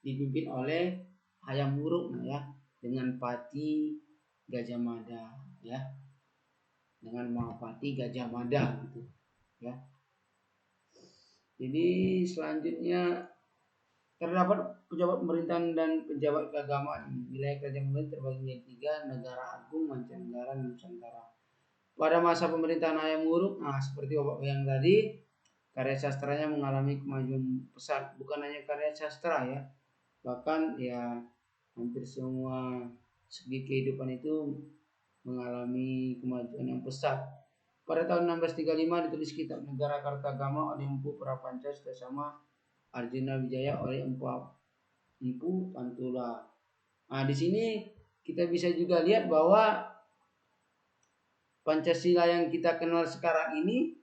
dipimpin oleh Hayam Wuruk ya, dengan Pati Gajah Mada ya, dengan Mahapati Gajah Mada gitu ya. Jadi selanjutnya terdapat pejabat pemerintahan dan pejabat keagamaan. Wilayah kerajaan pemerintah terbagi menjadi 3, Negara Agung, Mancanegara, dan Nusantara. Pada masa pemerintahan Hayam Wuruk, seperti Bapak yang tadi, karya sastranya mengalami kemajuan pesat. Bukan hanya karya sastra ya, bahkan ya hampir semua segi kehidupan itu mengalami kemajuan yang pesat. Pada tahun 1635 ditulis kitab Negara Kartagama oleh Empu Prapanca bersama Arjuna Wijaya oleh Empu Pantula. Di sini kita bisa juga lihat bahwa Pancasila yang kita kenal sekarang ini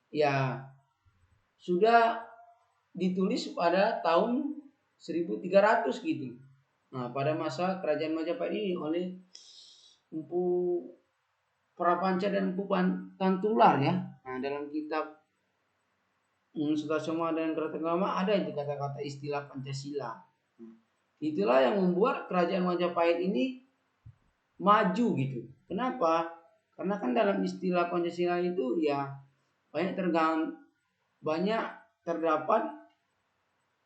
ya sudah ditulis pada tahun 1300 gitu. Pada masa Kerajaan Majapahit ini oleh Empu Prapanca dan Empu Pantular ya. Dalam kitab Sutasoma dan Kertagama ada itu kata-kata istilah Pancasila. Itulah yang membuat Kerajaan Majapahit ini maju gitu. Kenapa? Karena kan dalam istilah Pancasila itu ya banyak terdapat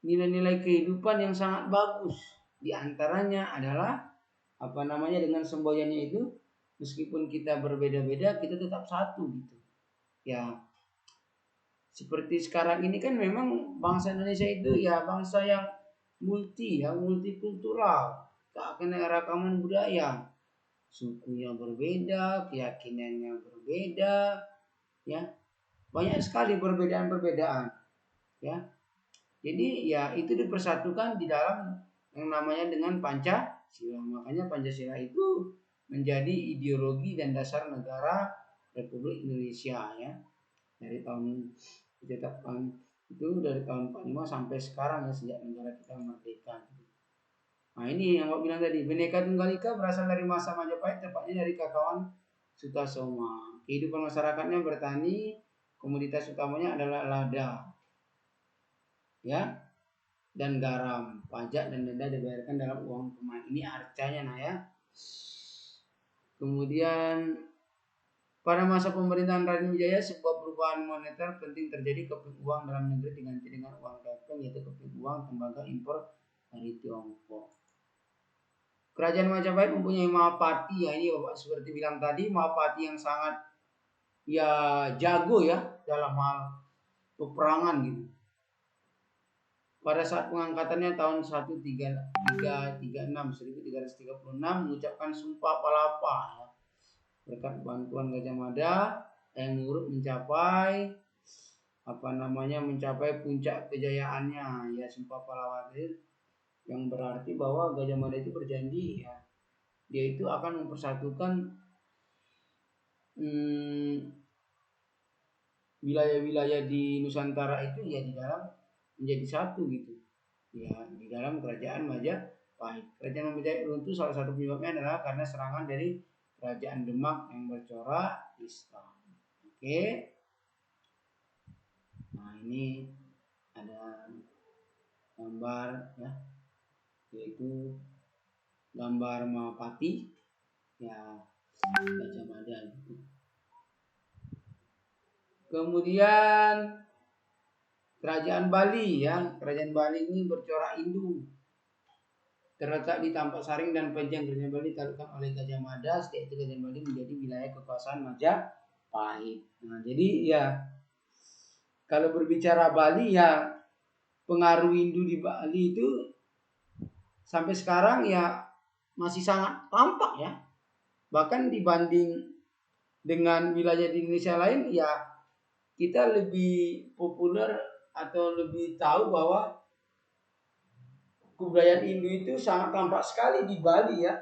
nilai-nilai kehidupan yang sangat bagus. Di antaranya adalah dengan semboyannya itu meskipun kita berbeda-beda kita tetap satu gitu. Ya. Seperti sekarang ini kan memang bangsa Indonesia itu ya bangsa yang multikultural, keanekaragaman budaya, sukunya berbeda, keyakinannya berbeda, ya banyak sekali perbedaan-perbedaan, ya. Jadi ya itu dipersatukan di dalam yang namanya dengan Pancasila. Makanya Pancasila itu menjadi ideologi dan dasar negara Republik Indonesia ya. Dari tahun ditetapkan itu dari tahun 45 sampai sekarang ya sejak negara kita merdeka. Ini yang Pak bilang tadi, Bhinneka Tunggal Ika berasal dari masa Majapahit, tepatnya dari Kakawin Sutasoma. Kehidupan masyarakatnya bertani, komoditas utamanya adalah lada, ya, dan garam. Pajak dan denda dibayarkan dalam uang tunai. Ini arcanya ya. Kemudian pada masa pemerintahan Raden Wijaya, sebuah perubahan moneter penting terjadi. Keping uang dalam negeri diganti dengan uang dagang, yaitu keping uang tembaga impor dari Tiongkok. Kerajaan Majapahit mempunyai Mahapati ya, ini Bapak seperti bilang tadi, Mahapati yang sangat ya jago ya dalam hal peperangan gitu. Pada saat pengangkatannya tahun 1336 mengucapkan Sumpah Palapa ya. Berkat bantuan Gajah Mada yang Wuruk mencapai puncak kejayaannya ya, Sumpah Palapa yang berarti bahwa Gajah Mada itu berjanji ya dia itu akan mempersatukan wilayah-wilayah di Nusantara itu ya di dalam menjadi satu gitu ya di dalam Kerajaan Majapahit. Kerajaan Majapahit runtuh salah satu penyebabnya adalah karena serangan dari Kerajaan Demak yang bercorak Islam. Oke. Ini ada gambar ya, yaitu gambar Mahapati ya Gajah Mada gitu. Kemudian Kerajaan Bali ya. Kerajaan Bali ini bercorak Hindu. Terletak di Tampak Saring dan Pejang. Kerajaan Bali ditaklukkan oleh Gajah Mada. Setelah itu Kerajaan Bali menjadi wilayah kekuasaan Majapahit. Nah, jadi ya kalau berbicara Bali ya pengaruh Hindu di Bali itu sampai sekarang ya masih sangat tampak ya. Bahkan dibanding dengan wilayah di Indonesia lain ya kita lebih populer atau lebih tahu bahwa kebudayaan Hindu itu sangat tampak sekali di Bali ya.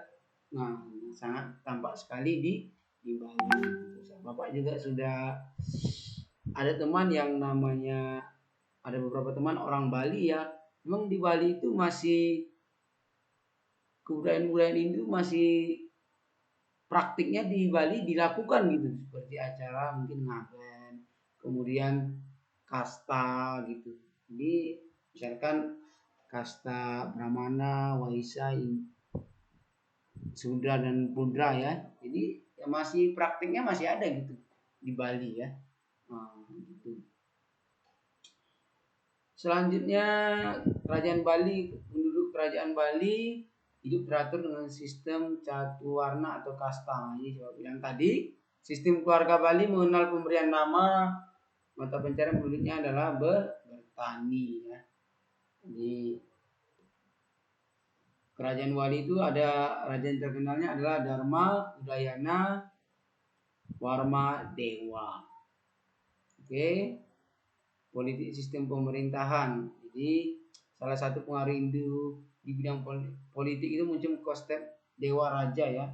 Nah, sangat tampak sekali di Bali. Bapak juga sudah ada teman yang namanya, ada beberapa teman orang Bali ya. Memang di Bali itu masih kebudayaan Hindu masih praktiknya di Bali dilakukan gitu, seperti acara mungkin ngaben, kemudian kasta gitu. Jadi misalkan kasta Brahmana, Waisya, Sudra dan Pudra ya. Jadi ya masih praktiknya masih ada gitu di Bali ya. Nah, gitu. Selanjutnya Kerajaan Bali, penduduk Kerajaan Bali hidup teratur dengan sistem catuwarna atau kasta. Ini saya bilang tadi, sistem keluarga Bali mengenal pemberian nama, mata pencarian penduduknya adalah bertani ya. Di Kerajaan Bali itu ada raja yang terkenalnya adalah Dharma Udayana Warma Dewa. Oke. Politik sistem pemerintahan. Jadi salah satu pengaruh Hindu di bidang politik itu muncul konsep dewa raja ya.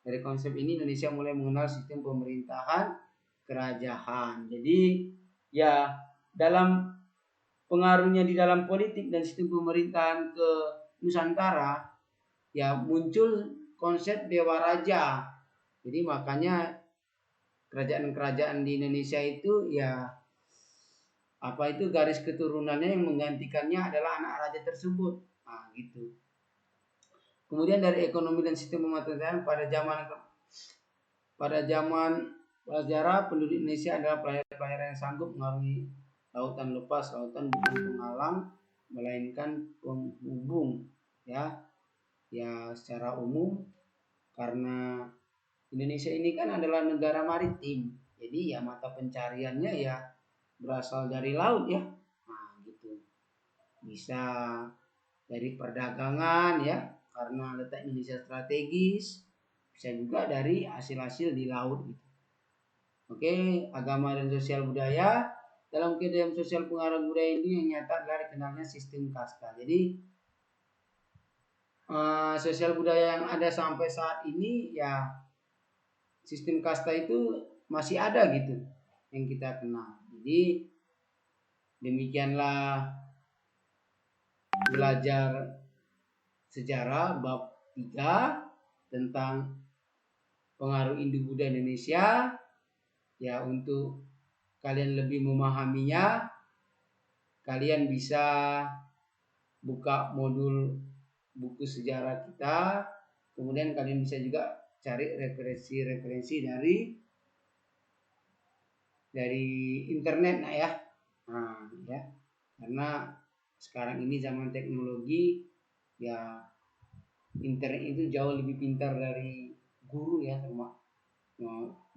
Dari konsep ini Indonesia mulai mengenal sistem pemerintahan kerajaan. Jadi ya dalam pengaruhnya di dalam politik dan sistem pemerintahan ke Nusantara ya muncul konsep dewa raja. Jadi makanya kerajaan-kerajaan di Indonesia itu ya apa itu garis keturunannya yang menggantikannya adalah anak raja tersebut. Nah, gitu. Kemudian dari ekonomi dan sistem pemerintahan pada zaman prasejarah penduduk Indonesia adalah pelayaran yang sanggup mengarungi lautan lepas. Lautan bukan penghalang melainkan penghubung ya. Ya secara umum karena Indonesia ini kan adalah negara maritim. Jadi ya mata pencariannya ya berasal dari laut ya. Nah, gitu. Bisa dari perdagangan ya, karena letak Indonesia strategis. Bisa juga dari hasil-hasil di laut gitu. Oke, agama dan sosial budaya. Dalam kebudayaan sosial pengaruh budaya ini yang nyata adalah dikenalnya sistem kasta. Jadi sosial budaya yang ada sampai saat ini ya sistem kasta itu masih ada gitu yang kita kenal. Jadi demikianlah belajar sejarah bab 3 tentang pengaruh Indo-Buddha Indonesia. Ya untuk kalian lebih memahaminya, kalian bisa buka modul buku sejarah kita. Kemudian kalian bisa juga cari referensi-referensi dari internet nah ya. Nah, ya. Karena sekarang ini zaman teknologi ya internet itu jauh lebih pintar dari guru ya sama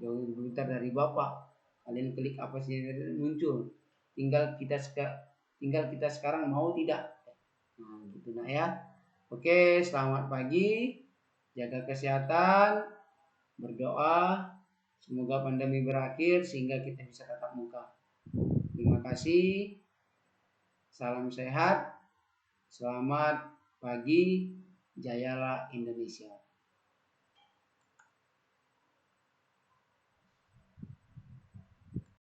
jauh lebih pintar dari bapak. Kalian klik apa sih muncul. Tinggal kita sekarang mau tidak. Nah, gitu nah ya. Oke, selamat pagi. Jaga kesehatan, berdoa semoga pandemi berakhir sehingga kita bisa tatap muka. Terima kasih. Salam sehat. Selamat pagi. Jayalah Indonesia.